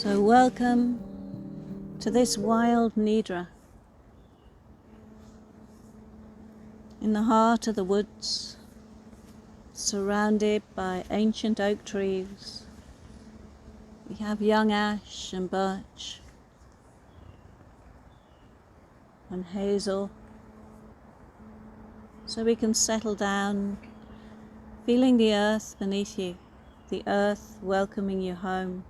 So welcome to this wild Nidra in the heart of the woods, surrounded by ancient oak trees. We have young ash and birch and hazel, so we can settle down, feeling the earth beneath you, the earth welcoming you home.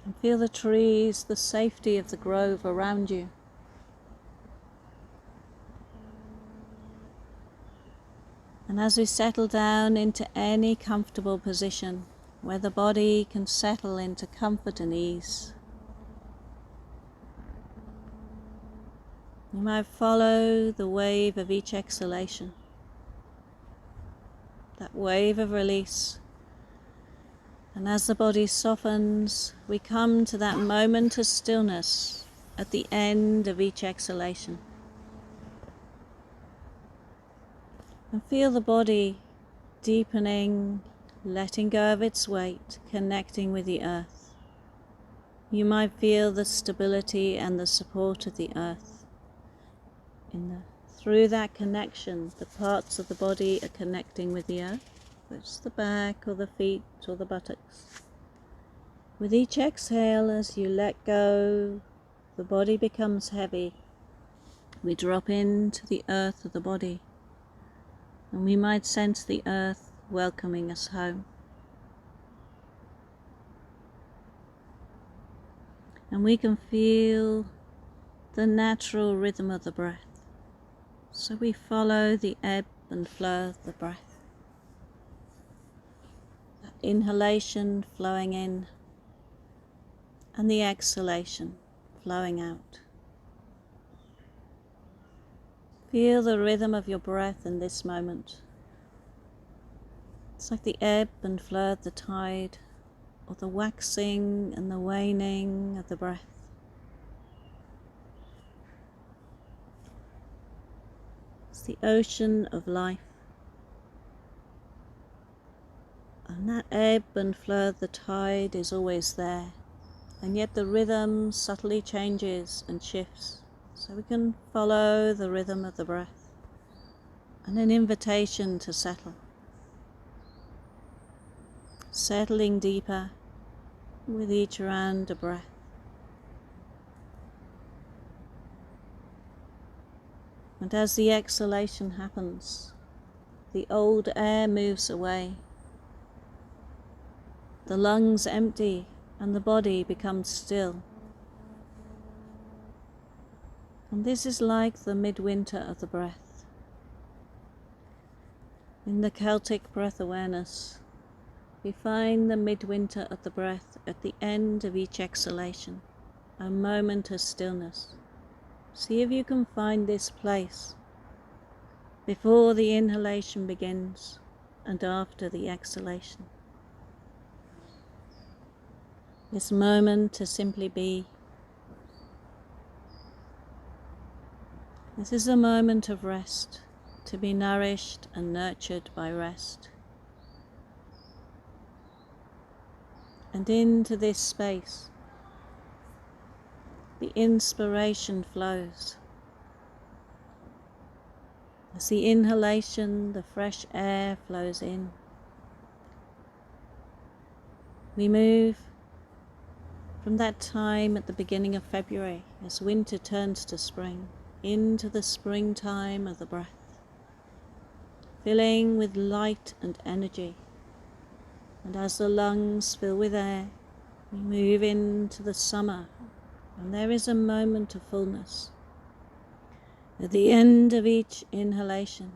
And feel the trees, the safety of the grove around you. And as we settle down into any comfortable position where the body can settle into comfort and ease, you might follow the wave of each exhalation, that wave of release. And as the body softens, we come to that moment of stillness at the end of each exhalation. And feel the body deepening, letting go of its weight, connecting with the earth. You might feel the stability and the support of the earth. Through that connection, the parts of the body are connecting with the earth. It's the back or the feet or the buttocks. With each exhale, as you let go, the body becomes heavy. We drop into the earth of the body, and we might sense the earth welcoming us home. And we can feel the natural rhythm of the breath. So we follow the ebb and flow of the breath. Inhalation flowing in and the exhalation flowing out. Feel the rhythm of your breath in this moment. It's like the ebb and flow of the tide, or the waxing and the waning of the breath. It's the ocean of life. And that ebb and flow of the tide is always there, and yet the rhythm subtly changes and shifts, so we can follow the rhythm of the breath, and an invitation to settle. Settling deeper with each round of breath. And as the exhalation happens, the old air moves away. The lungs empty and the body becomes still. And this is like the midwinter of the breath. In the Celtic breath awareness, we find the midwinter of the breath at the end of each exhalation, a moment of stillness. See if you can find this place before the inhalation begins and after the exhalation. This moment to simply be. This is a moment of rest, to be nourished and nurtured by rest. And into this space, the inspiration flows. As the inhalation, the fresh air flows in. We move from that time at the beginning of February, as winter turns to spring, into the springtime of the breath, filling with light and energy. And as the lungs fill with air, we move into the summer, and there is a moment of fullness. At the end of each inhalation,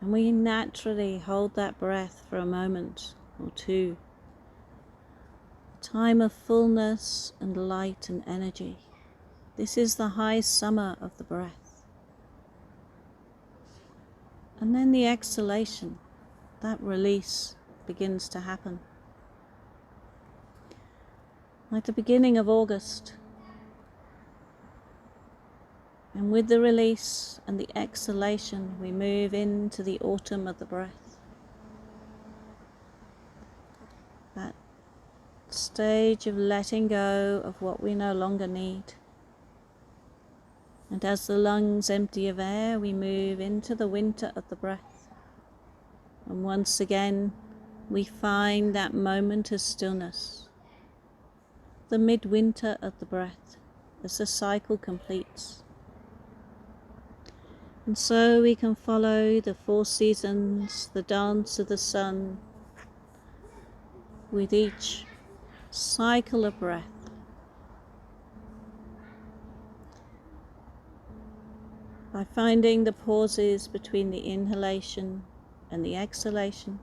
and we naturally hold that breath for a moment or two. Time of fullness and light and energy. This is the high summer of the breath. And then the exhalation, that release begins to happen. Like the beginning of August. And with the release and the exhalation, we move into the autumn of the breath. stage of letting go of what we no longer need. And as the lungs empty of air, we move into the winter of the breath. And once again, we find that moment of stillness, the midwinter of the breath, as the cycle completes. And so we can follow the 4 seasons, the dance of the sun, with each cycle of breath. By finding the pauses between the inhalation and the exhalation,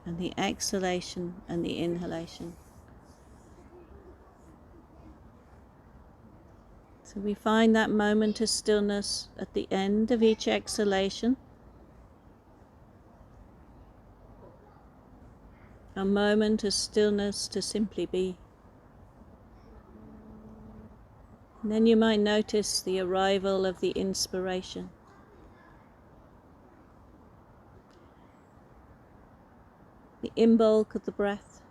and the exhalation and the inhalation. So we find that moment of stillness at the end of each exhalation, a moment of stillness to simply be. And then you might notice the arrival of the inspiration. The in-bulk of the breath.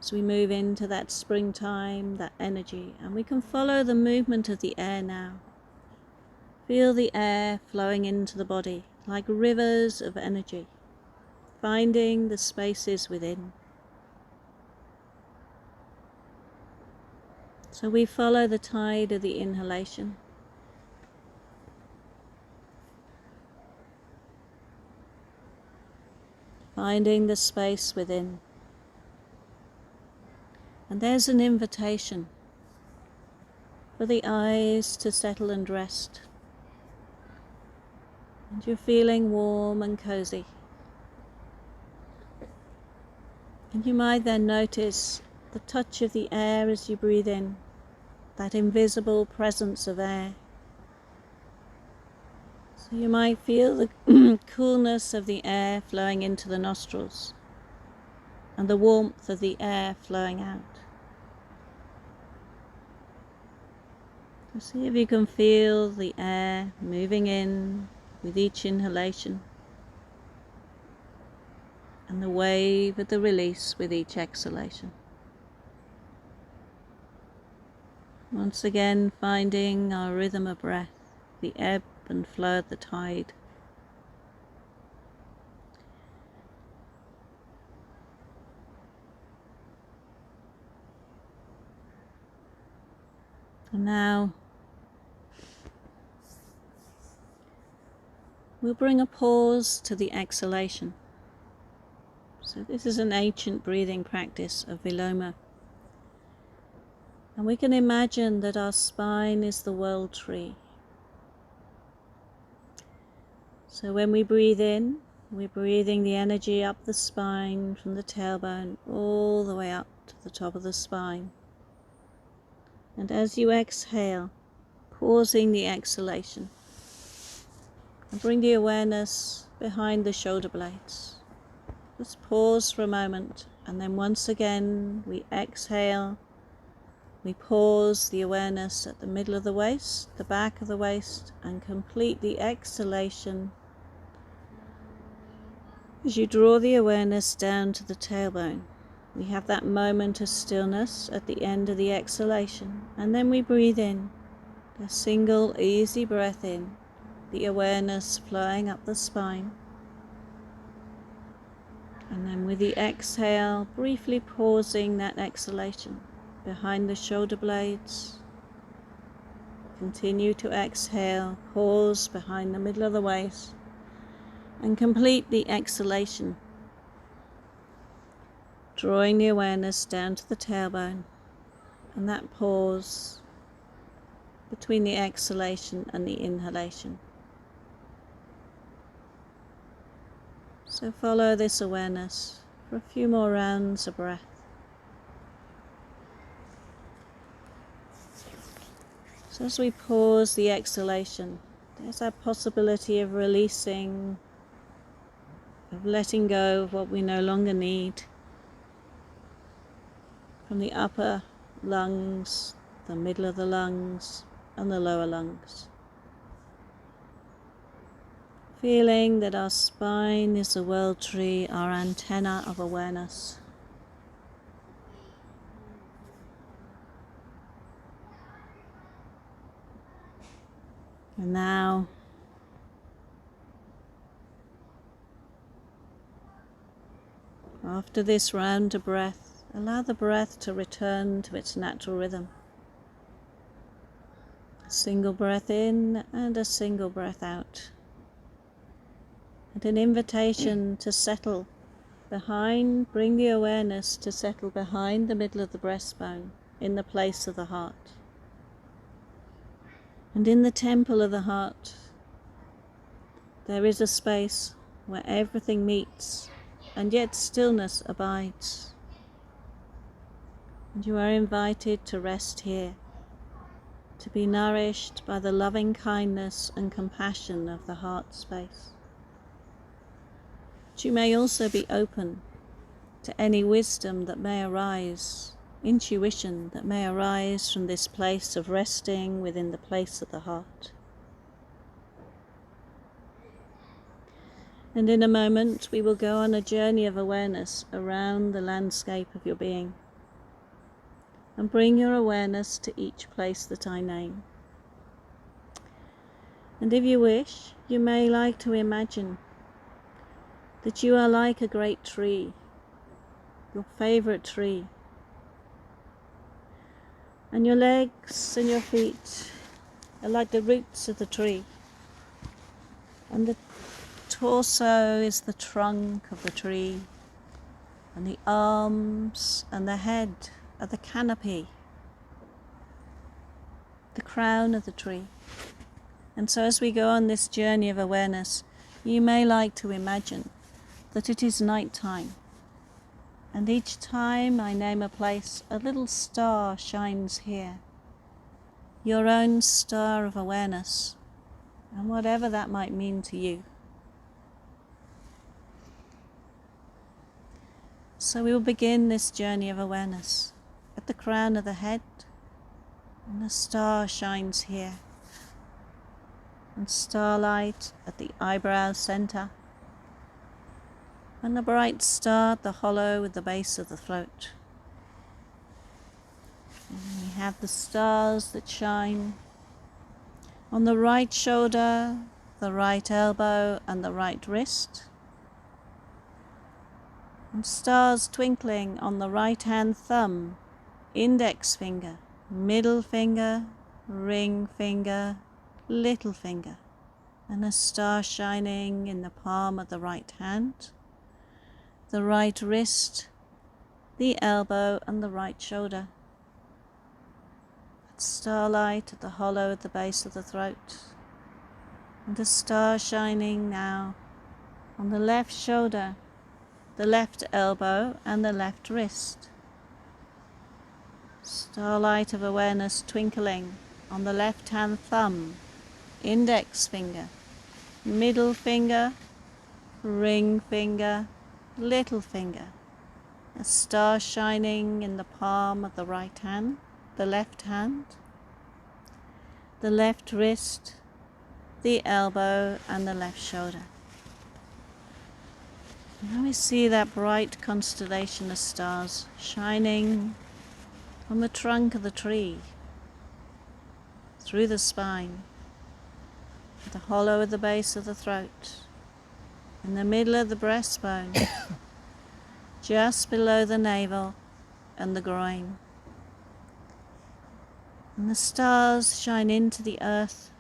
As we move into that springtime, that energy, and we can follow the movement of the air now. Feel the air flowing into the body like rivers of energy, finding the spaces within. So we follow the tide of the inhalation. Finding the space within. And there's an invitation for the eyes to settle and rest. And you're feeling warm and cozy. And you might then notice the touch of the air as you breathe in, that invisible presence of air. So you might feel the coolness of the air flowing into the nostrils and the warmth of the air flowing out. So see if you can feel the air moving in with each inhalation and the wave of the release with each exhalation. Once again, finding our rhythm of breath, the ebb and flow of the tide. And now we'll bring a pause to the exhalation. So this is an ancient breathing practice of Villoma. And we can imagine that our spine is the world tree. So when we breathe in, we're breathing the energy up the spine from the tailbone all the way up to the top of the spine. And as you exhale, pausing the exhalation, and bring the awareness behind the shoulder blades. Just pause for a moment, and then once again we exhale. We pause the awareness at the middle of the waist, the back of the waist, and complete the exhalation as you draw the awareness down to the tailbone. We have that moment of stillness at the end of the exhalation, and then we breathe in, a single easy breath in, the awareness flowing up the spine. And then with the exhale, briefly pausing that exhalation behind the shoulder blades. Continue to exhale, pause behind the middle of the waist, and complete the exhalation, drawing the awareness down to the tailbone, and that pause between the exhalation and the inhalation. So follow this awareness for a few more rounds of breath. So as we pause the exhalation, there's that possibility of releasing, of letting go of what we no longer need from the upper lungs, the middle of the lungs, and the lower lungs. Feeling that our spine is the world tree, our antenna of awareness. And now, after this round of breath, allow the breath to return to its natural rhythm. A single breath in and a single breath out. And an invitation to settle behind, bring the awareness to settle behind the middle of the breastbone, in the place of the heart. And in the temple of the heart, there is a space where everything meets, and yet stillness abides. And you are invited to rest here, to be nourished by the loving kindness and compassion of the heart space. But you may also be open to any wisdom that may arise, intuition that may arise from this place of resting within the place of the heart. And in a moment we will go on a journey of awareness around the landscape of your being, and bring your awareness to each place that I name. And if you wish, you may like to imagine that you are like a great tree, your favorite tree, and your legs and your feet are like the roots of the tree, and the torso is the trunk of the tree, and the arms and the head are the canopy, the crown of the tree. And so as we go on this journey of awareness, you may like to imagine that it is night time, and each time I name a place, a little star shines here, your own star of awareness, and whatever that might mean to you. So we will begin this journey of awareness at the crown of the head, and the star shines here, and starlight at the eyebrow center, and the bright star at the hollow at the base of the throat. And we have the stars that shine on the right shoulder, the right elbow, and the right wrist, and stars twinkling on the right hand thumb, index finger, middle finger, ring finger, little finger, and a star shining in the palm of the right hand, the right wrist, the elbow, and the right shoulder. Starlight at the hollow at the base of the throat, and a star shining now on the left shoulder, the left elbow, and the left wrist. Starlight of awareness twinkling on the left hand thumb, index finger, middle finger, ring finger, little finger. A star shining in the palm of the right hand, the left hand, the left wrist, the elbow, and the left shoulder. Now we see that bright constellation of stars shining on the trunk of the tree, through the spine, the hollow of the base of the throat, in the middle of the breastbone, just below the navel and the groin. And the stars shine into the earth,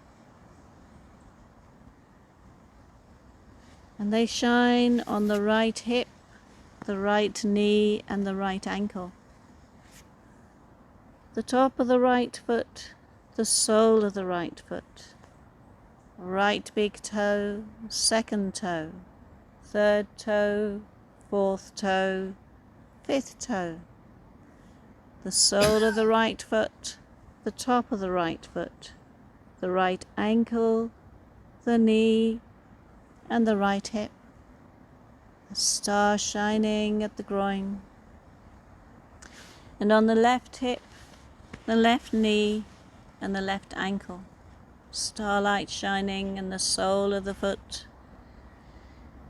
and they shine on the right hip, the right knee, and the right ankle, the top of the right foot, the sole of the right foot, right big toe, second toe, third toe, fourth toe, fifth toe, the sole of the right foot, the top of the right foot, the right ankle, the knee, and the right hip, a star shining at the groin, and on the left hip, the left knee, and the left ankle, starlight shining in the sole of the foot,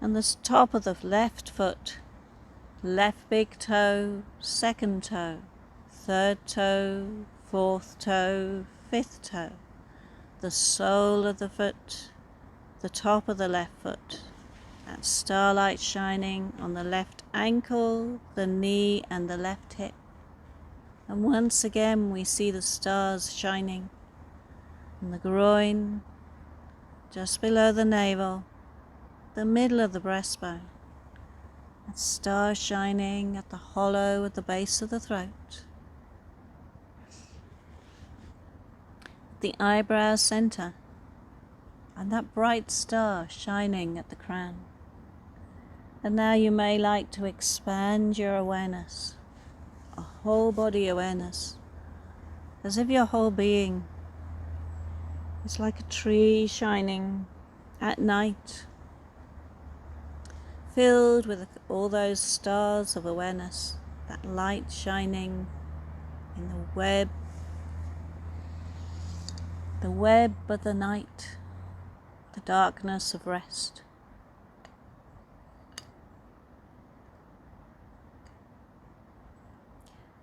and the top of the left foot, left big toe, second toe, third toe, fourth toe, fifth toe, the sole of the foot, the top of the left foot. That starlight shining on the left ankle, the knee and the left hip. And once again we see the stars shining on the groin, just below the navel, the middle of the breastbone. That star shining at the hollow at the base of the throat. The eyebrow center, and that bright star shining at the crown. And now you may like to expand your awareness, a whole body awareness, as if your whole being is like a tree shining at night, filled with all those stars of awareness, that light shining in the web of the night, the darkness of rest.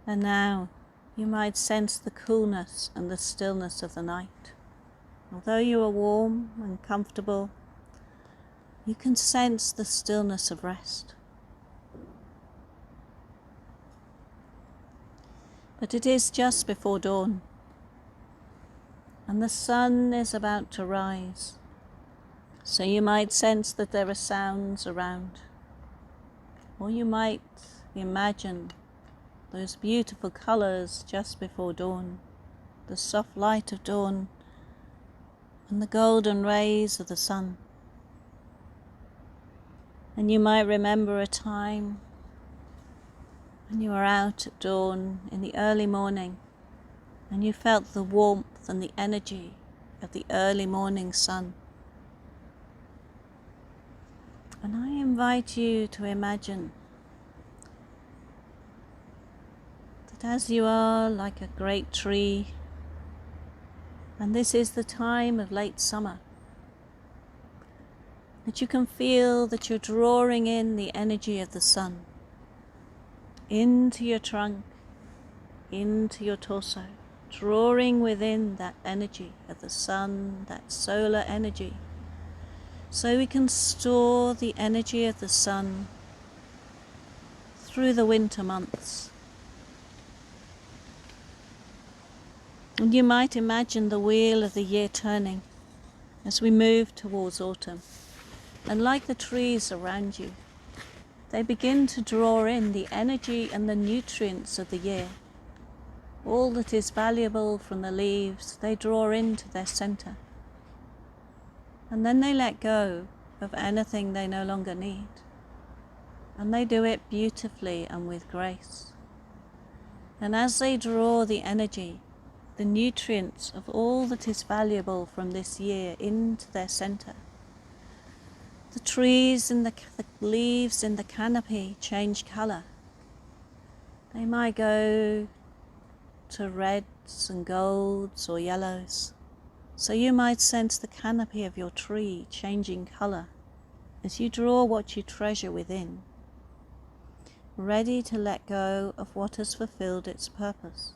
And now you might sense the coolness and the stillness of the night. Although you are warm and comfortable, you can sense the stillness of rest. But it is just before dawn, and the sun is about to rise. So you might sense that there are sounds around, or you might imagine those beautiful colors just before dawn, the soft light of dawn and the golden rays of the sun. And you might remember a time when you were out at dawn in the early morning and you felt the warmth and the energy of the early morning sun. And I invite you to imagine that as you are like a great tree, and this is the time of late summer, that you can feel that you're drawing in the energy of the sun into your trunk, into your torso, drawing within that energy of the sun, that solar energy, so we can store the energy of the sun through the winter months. And you might imagine the wheel of the year turning as we move towards autumn. And like the trees around you, they begin to draw in the energy and the nutrients of the year. All that is valuable from the leaves, they draw into their center. And then they let go of anything they no longer need. And they do it beautifully and with grace. And as they draw the energy, the nutrients of all that is valuable from this year into their center, the trees and the leaves in the canopy change color. They might go to reds and golds or yellows. So you might sense the canopy of your tree changing color as you draw what you treasure within, ready to let go of what has fulfilled its purpose.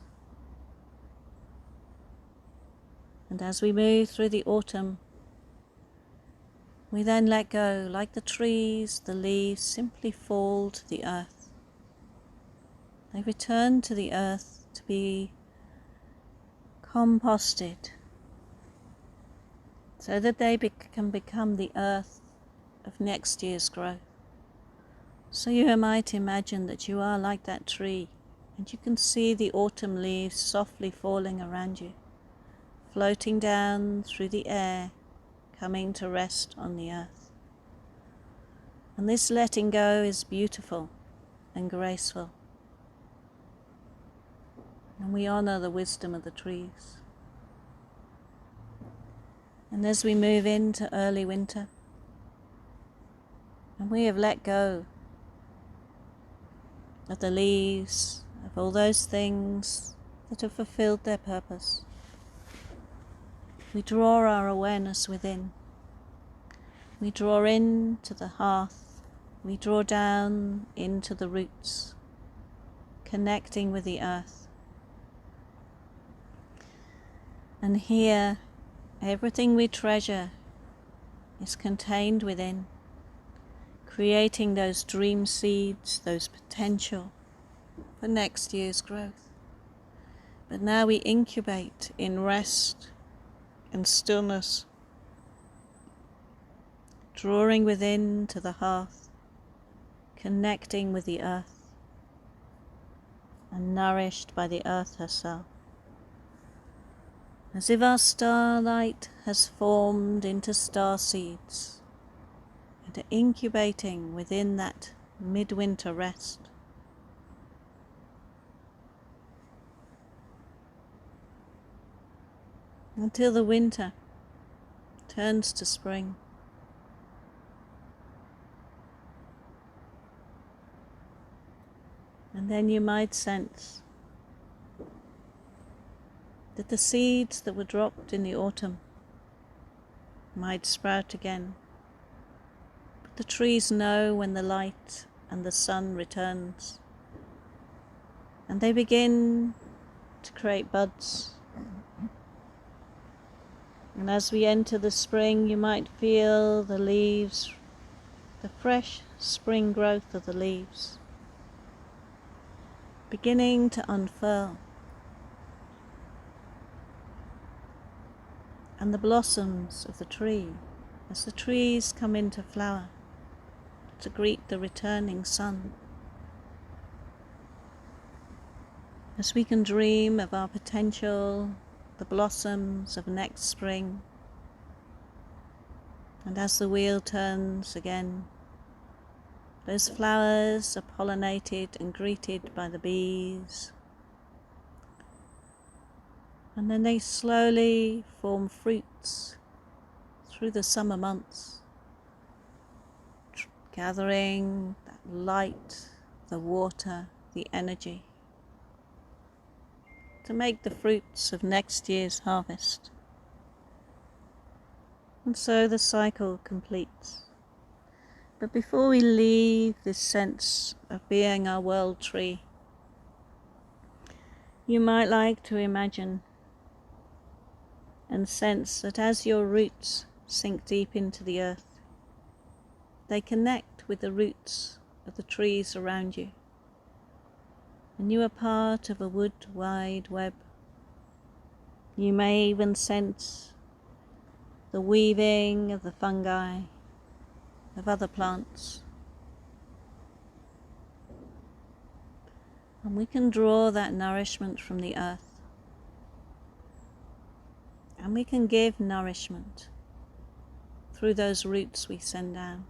And as we move through the autumn, we then let go, like the trees, the leaves simply fall to the earth. They return to the earth to be composted, so that they can become the earth of next year's growth. So you might imagine that you are like that tree, and you can see the autumn leaves softly falling around you, floating down through the air, coming to rest on the earth. And this letting go is beautiful and graceful. And we honor the wisdom of the trees. And as we move into early winter, and we have let go of the leaves, of all those things that have fulfilled their purpose, we draw our awareness within. We draw into the hearth, we draw down into the roots, connecting with the earth. And here Everything we treasure is contained within, creating those dream seeds, those potential for next year's growth. But now we incubate in rest and stillness, drawing within to the hearth, connecting with the earth, and nourished by the earth herself. As if our starlight has formed into star seeds and are incubating within that midwinter rest. Until the winter turns to spring. And then you might sense that the seeds that were dropped in the autumn might sprout again. But the trees know when the light and the sun returns, and they begin to create buds. And as we enter the spring, you might feel the leaves, the fresh spring growth of the leaves, beginning to unfurl. And the blossoms of the tree, as the trees come into flower to greet the returning sun. As we can dream of our potential, the blossoms of next spring, and as the wheel turns again, those flowers are pollinated and greeted by the bees, and then they slowly form fruits through the summer months, gathering that light, the water, the energy, to make the fruits of next year's harvest. And so the cycle completes. But before we leave this sense of being our world tree, you might like to imagine and sense that as your roots sink deep into the earth, they connect with the roots of the trees around you, and you are part of a wood-wide web. You may even sense the weaving of the fungi, of other plants. And we can draw that nourishment from the earth. And we can give nourishment through those roots we send down,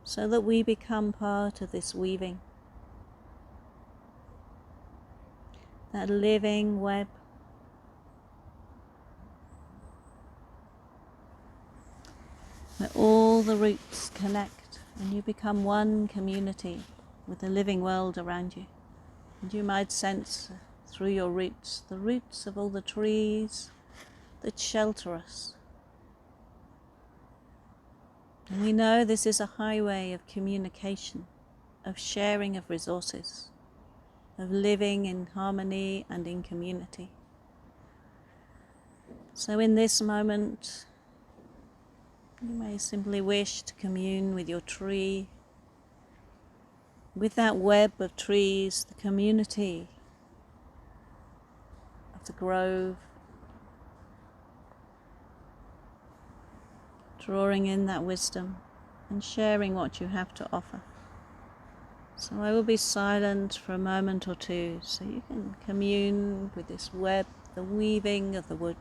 so that we become part of this weaving, that living web, where all the roots connect and you become one community with the living world around you. And you might sense through your roots, the roots of all the trees that shelter us. And we know this is a highway of communication, of sharing of resources, of living in harmony and in community. So in this moment, you may simply wish to commune with your tree, with that web of trees, the community of the grove, drawing in that wisdom and sharing what you have to offer. So I will be silent for a moment or two so you can commune with this web, the weaving of the wood.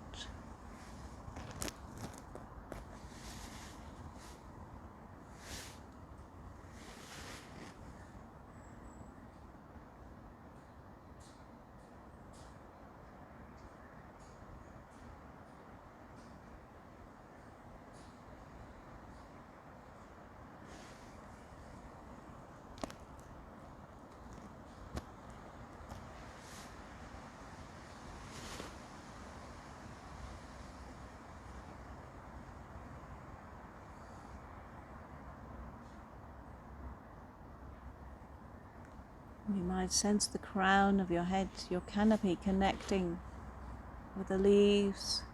You might sense the crown of your head, your canopy connecting with the leaves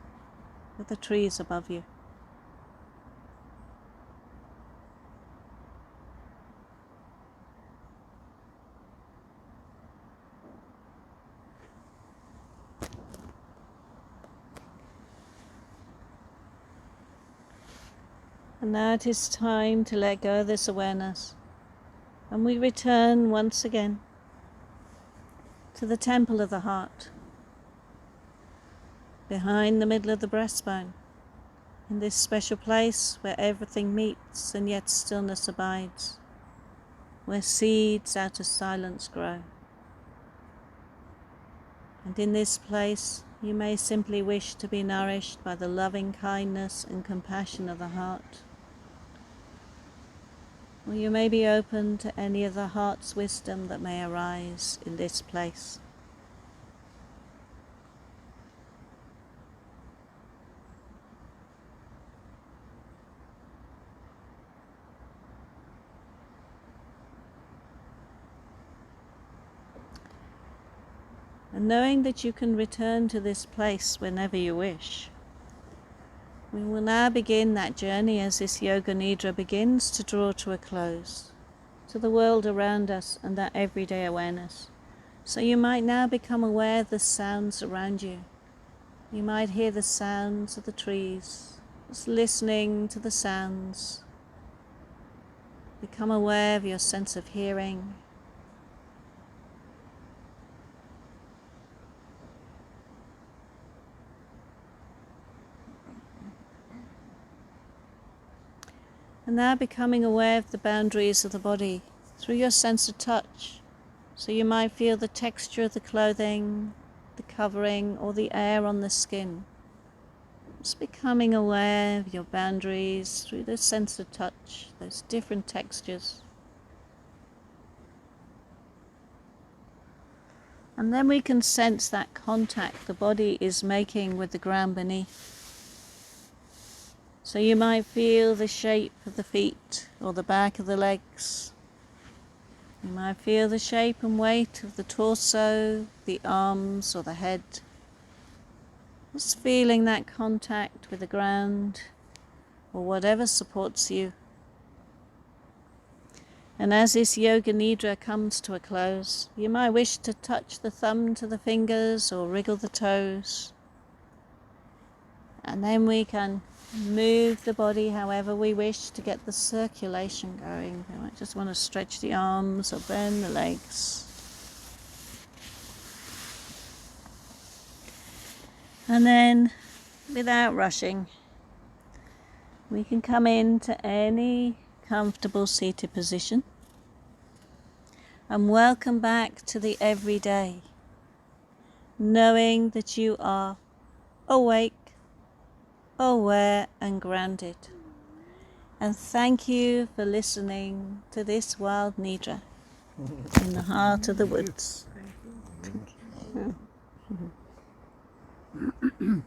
with the trees above you. And now it is time to let go of this awareness, and we return once again to the temple of the heart, behind the middle of the breastbone, in this special place where everything meets and yet stillness abides, where seeds out of silence grow. And in this place you may simply wish to be nourished by the loving kindness and compassion of the heart. Or you may be open to any of the heart's wisdom that may arise in this place. And knowing that you can return to this place whenever you wish, we will now begin that journey as this Yoga Nidra begins to draw to a close, to the world around us and that everyday awareness. So you might now become aware of the sounds around you. You might hear the sounds of the trees, just listening to the sounds. Become aware of your sense of hearing. And now becoming aware of the boundaries of the body through your sense of touch. So you might feel the texture of the clothing, the covering, or the air on the skin. Just becoming aware of your boundaries through the sense of touch, those different textures. And then we can sense that contact the body is making with the ground beneath. So you might feel the shape of the feet or the back of the legs. You might feel the shape and weight of the torso, the arms or the head. Just feeling that contact with the ground or whatever supports you. And as this Yoga Nidra comes to a close, you might wish to touch the thumb to the fingers or wriggle the toes. And then we can move the body however we wish to get the circulation going. We might just want to stretch the arms or bend the legs. And then, without rushing, we can come into any comfortable seated position and welcome back to the everyday, knowing that you are awake, aware and grounded. And thank you for listening to this wild Nidra in the heart of the woods. Thank you.